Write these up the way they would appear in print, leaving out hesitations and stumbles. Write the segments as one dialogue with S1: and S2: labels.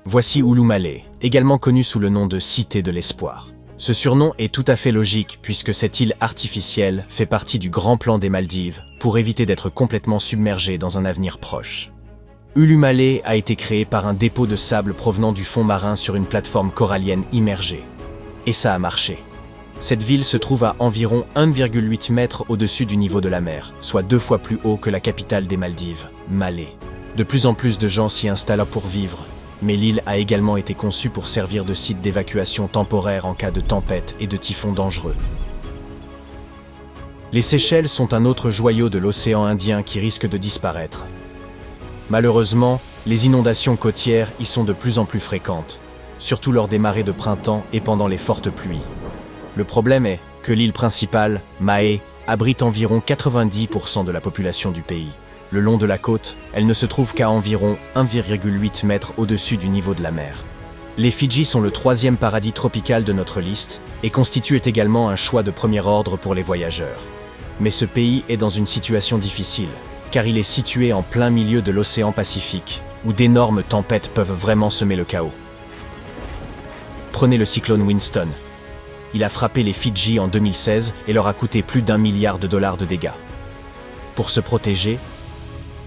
S1: Voici Ulumale, également connue sous le nom de Cité de l'Espoir. Ce surnom est tout à fait logique puisque cette île artificielle fait partie du grand plan des Maldives pour éviter d'être complètement submergée dans un avenir proche. Ulumale a été créé par un dépôt de sable provenant du fond marin sur une plateforme corallienne immergée. Et ça a marché. Cette ville se trouve à environ 1,8 mètres au-dessus du niveau de la mer, soit 2 fois plus haut que la capitale des Maldives, Malé. De plus en plus de gens s'y installent pour vivre, mais l'île a également été conçue pour servir de site d'évacuation temporaire en cas de tempête et de typhons dangereux. Les Seychelles sont un autre joyau de l'océan Indien qui risque de disparaître. Malheureusement, les inondations côtières y sont de plus en plus fréquentes, surtout lors des marées de printemps et pendant les fortes pluies. Le problème est que l'île principale, Mahé, abrite environ 90% de la population du pays. Le long de la côte, elle ne se trouve qu'à environ 1,8 mètres au-dessus du niveau de la mer. Les Fidji sont le 3e paradis tropical de notre liste et constituent également un choix de premier ordre pour les voyageurs. Mais ce pays est dans une situation difficile, car il est situé en plein milieu de l'océan Pacifique, où d'énormes tempêtes peuvent vraiment semer le chaos. Prenez le cyclone Winston. Il a frappé les Fidji en 2016 et leur a coûté plus d'1 milliard de dollars de dégâts. Pour se protéger,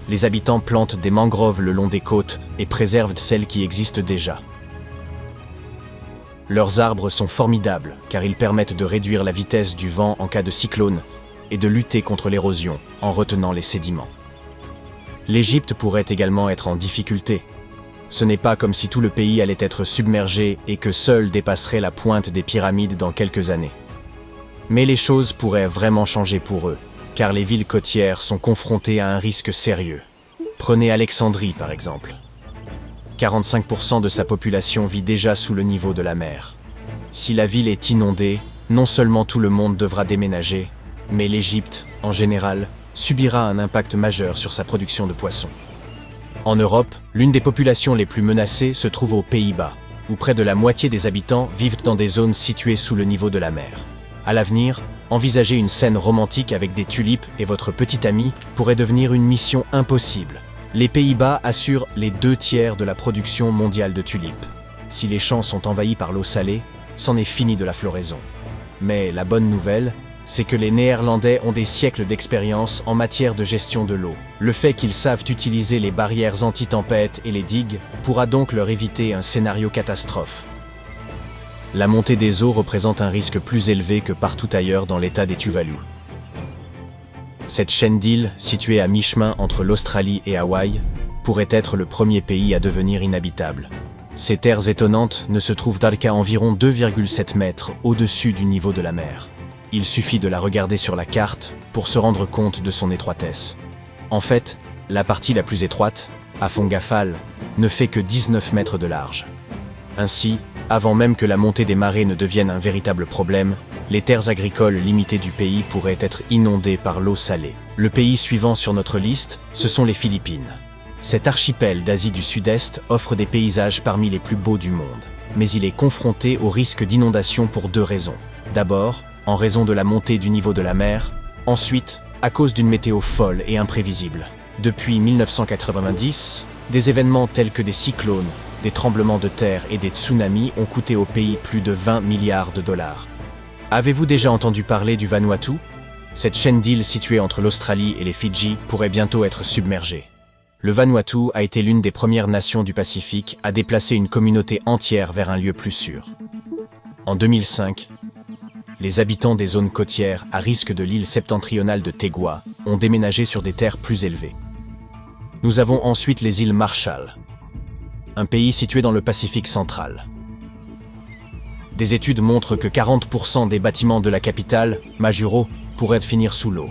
S1: les habitants plantent des mangroves le long des côtes et préservent celles qui existent déjà. Leurs arbres sont formidables car ils permettent de réduire la vitesse du vent en cas de cyclone et de lutter contre l'érosion en retenant les sédiments. L'Égypte pourrait également être en difficulté. Ce n'est pas comme si tout le pays allait être submergé et que seul dépasserait la pointe des pyramides dans quelques années. Mais les choses pourraient vraiment changer pour eux, car les villes côtières sont confrontées à un risque sérieux. Prenez Alexandrie par exemple. 45% de sa population vit déjà sous le niveau de la mer. Si la ville est inondée, non seulement tout le monde devra déménager, mais l'Égypte, en général, subira un impact majeur sur sa production de poissons. En Europe, l'une des populations les plus menacées se trouve aux Pays-Bas, où près de la moitié des habitants vivent dans des zones situées sous le niveau de la mer. À l'avenir, envisager une scène romantique avec des tulipes et votre petit ami pourrait devenir une mission impossible. Les Pays-Bas assurent les 2/3 de la production mondiale de tulipes. Si les champs sont envahis par l'eau salée, c'en est fini de la floraison. Mais la bonne nouvelle, c'est que les Néerlandais ont des siècles d'expérience en matière de gestion de l'eau. Le fait qu'ils savent utiliser les barrières anti-tempête et les digues pourra donc leur éviter un scénario catastrophe. La montée des eaux représente un risque plus élevé que partout ailleurs dans l'état des Tuvalu. Cette chaîne d'îles, située à mi-chemin entre l'Australie et Hawaï, pourrait être le premier pays à devenir inhabitable. Ces terres étonnantes ne se trouvent qu'à environ 2,7 mètres au-dessus du niveau de la mer. Il suffit de la regarder sur la carte pour se rendre compte de son étroitesse. En fait, la partie la plus étroite, à Fongafale, ne fait que 19 mètres de large. Ainsi, avant même que la montée des marées ne devienne un véritable problème, les terres agricoles limitées du pays pourraient être inondées par l'eau salée. Le pays suivant sur notre liste, ce sont les Philippines. Cet archipel d'Asie du Sud-Est offre des paysages parmi les plus beaux du monde. Mais il est confronté au risque d'inondation pour 2 raisons. D'abord, en raison de la montée du niveau de la mer. Ensuite, à cause d'une météo folle et imprévisible. Depuis 1990, des événements tels que des cyclones, des tremblements de terre et des tsunamis ont coûté au pays plus de 20 milliards de dollars. Avez-vous déjà entendu parler du Vanuatu? Cette chaîne d'îles située entre l'Australie et les Fidji pourrait bientôt être submergée. Le Vanuatu a été l'une des premières nations du Pacifique à déplacer une communauté entière vers un lieu plus sûr. En 2005, les habitants des zones côtières à risque de l'île septentrionale de Tegua ont déménagé sur des terres plus élevées. Nous avons ensuite les îles Marshall, un pays situé dans le Pacifique central. Des études montrent que 40% des bâtiments de la capitale, Majuro, pourraient finir sous l'eau.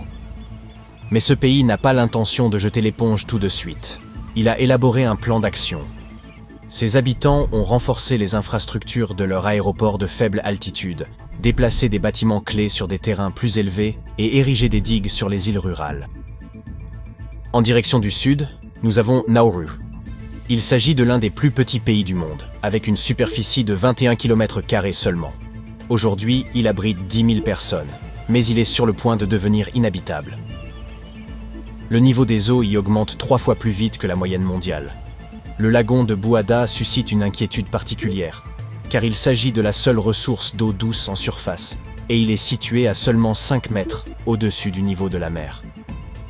S1: Mais ce pays n'a pas l'intention de jeter l'éponge tout de suite. Il a élaboré un plan d'action. Ses habitants ont renforcé les infrastructures de leur aéroport de faible altitude, déplacé des bâtiments clés sur des terrains plus élevés et érigé des digues sur les îles rurales. En direction du sud, nous avons Nauru. Il s'agit de l'un des plus petits pays du monde, avec une superficie de 21 km² seulement. Aujourd'hui, il abrite 10 000 personnes, mais il est sur le point de devenir inhabitable. Le niveau des eaux y augmente 3 fois plus vite que la moyenne mondiale. le lagon de Bouada suscite une inquiétude particulière, car il s'agit de la seule ressource d'eau douce en surface, et il est situé à seulement 5 mètres au-dessus du niveau de la mer.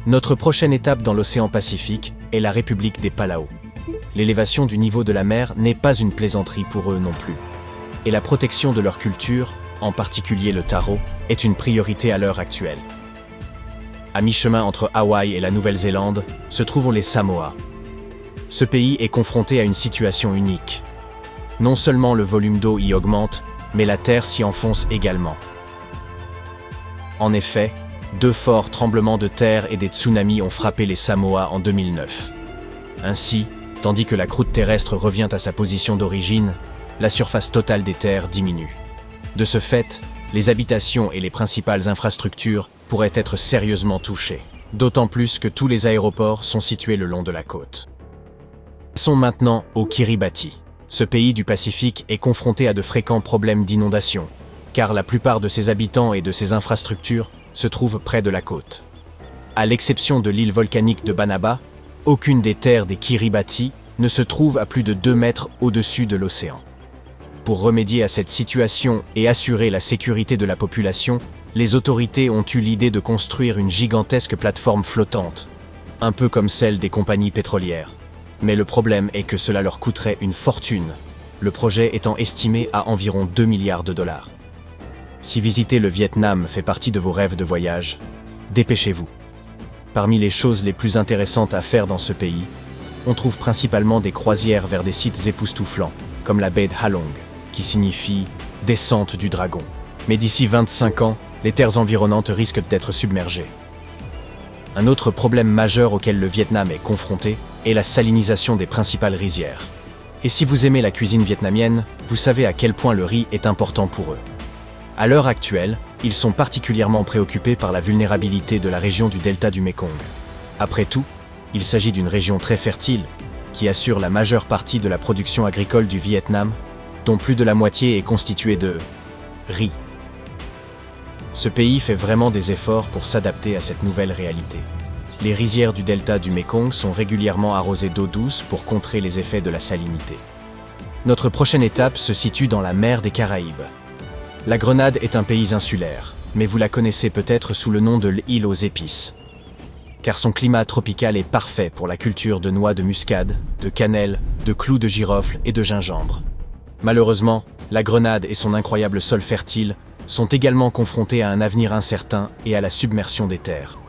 S1: Notre prochaine étape dans l'océan Pacifique est la République des Palau. L'élévation du niveau de la mer n'est pas une plaisanterie pour eux non plus. Et la protection de leur culture, en particulier le taro, est une priorité à l'heure actuelle. À mi-chemin entre Hawaï et la Nouvelle-Zélande, se trouvent les Samoa. Ce pays est confronté à une situation unique. Non seulement le volume d'eau y augmente, mais la terre s'y enfonce également. En effet, 2 forts tremblements de terre et des tsunamis ont frappé les Samoa en 2009. Ainsi, tandis que la croûte terrestre revient à sa position d'origine, la surface totale des terres diminue. De ce fait, les habitations et les principales infrastructures pourraient être sérieusement touchées, d'autant plus que tous les aéroports sont situés le long de la côte. Passons maintenant au Kiribati. Ce pays du Pacifique est confronté à de fréquents problèmes d'inondation, car la plupart de ses habitants et de ses infrastructures se trouvent près de la côte. À l'exception de l'île volcanique de Banaba, aucune des terres des Kiribati ne se trouve à plus de 2 mètres au-dessus de l'océan. Pour remédier à cette situation et assurer la sécurité de la population, les autorités ont eu l'idée de construire une gigantesque plateforme flottante, un peu comme celle des compagnies pétrolières. Mais le problème est que cela leur coûterait une fortune, le projet étant estimé à environ 2 milliards de dollars. Si visiter le Vietnam fait partie de vos rêves de voyage, dépêchez-vous. Parmi les choses les plus intéressantes à faire dans ce pays, on trouve principalement des croisières vers des sites époustouflants, comme la baie de Halong, qui signifie « descente du dragon ». Mais d'ici 25 ans, les terres environnantes risquent d'être submergées. Un autre problème majeur auquel le Vietnam est confronté est la salinisation des principales rizières. Et si vous aimez la cuisine vietnamienne, vous savez à quel point le riz est important pour eux. À l'heure actuelle, ils sont particulièrement préoccupés par la vulnérabilité de la région du delta du Mékong. Après tout, il s'agit d'une région très fertile, qui assure la majeure partie de la production agricole du Vietnam, dont plus de la moitié est constituée de riz. Ce pays fait vraiment des efforts pour s'adapter à cette nouvelle réalité. Les rizières du delta du Mékong sont régulièrement arrosées d'eau douce pour contrer les effets de la salinité. Notre prochaine étape se situe dans la mer des Caraïbes. La Grenade est un pays insulaire, mais vous la connaissez peut-être sous le nom de l'île aux épices. Car son climat tropical est parfait pour la culture de noix de muscade, de cannelle, de clous de girofle et de gingembre. Malheureusement, la Grenade et son incroyable sol fertile sont également confrontés à un avenir incertain et à la submersion des terres.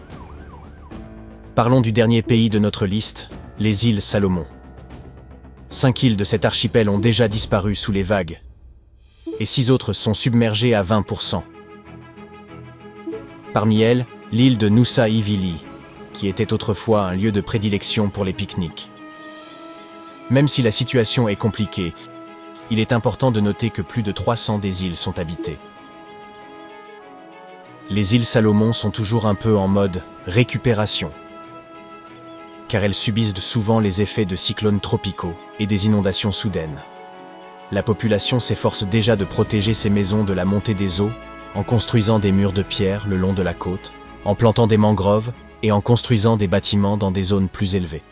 S1: Parlons du dernier pays de notre liste, les îles Salomon. 5 îles de cet archipel ont déjà disparu sous les vagues, et 6 autres sont submergées à 20%. Parmi elles, l'île de Nusa Ivili, qui était autrefois un lieu de prédilection pour les pique-niques. Même si la situation est compliquée, il est important de noter que plus de 300 des îles sont habitées. Les îles Salomon sont toujours un peu en mode récupération, car elles subissent souvent les effets de cyclones tropicaux et des inondations soudaines. La population s'efforce déjà de protéger ses maisons de la montée des eaux en construisant des murs de pierre le long de la côte, en plantant des mangroves et en construisant des bâtiments dans des zones plus élevées.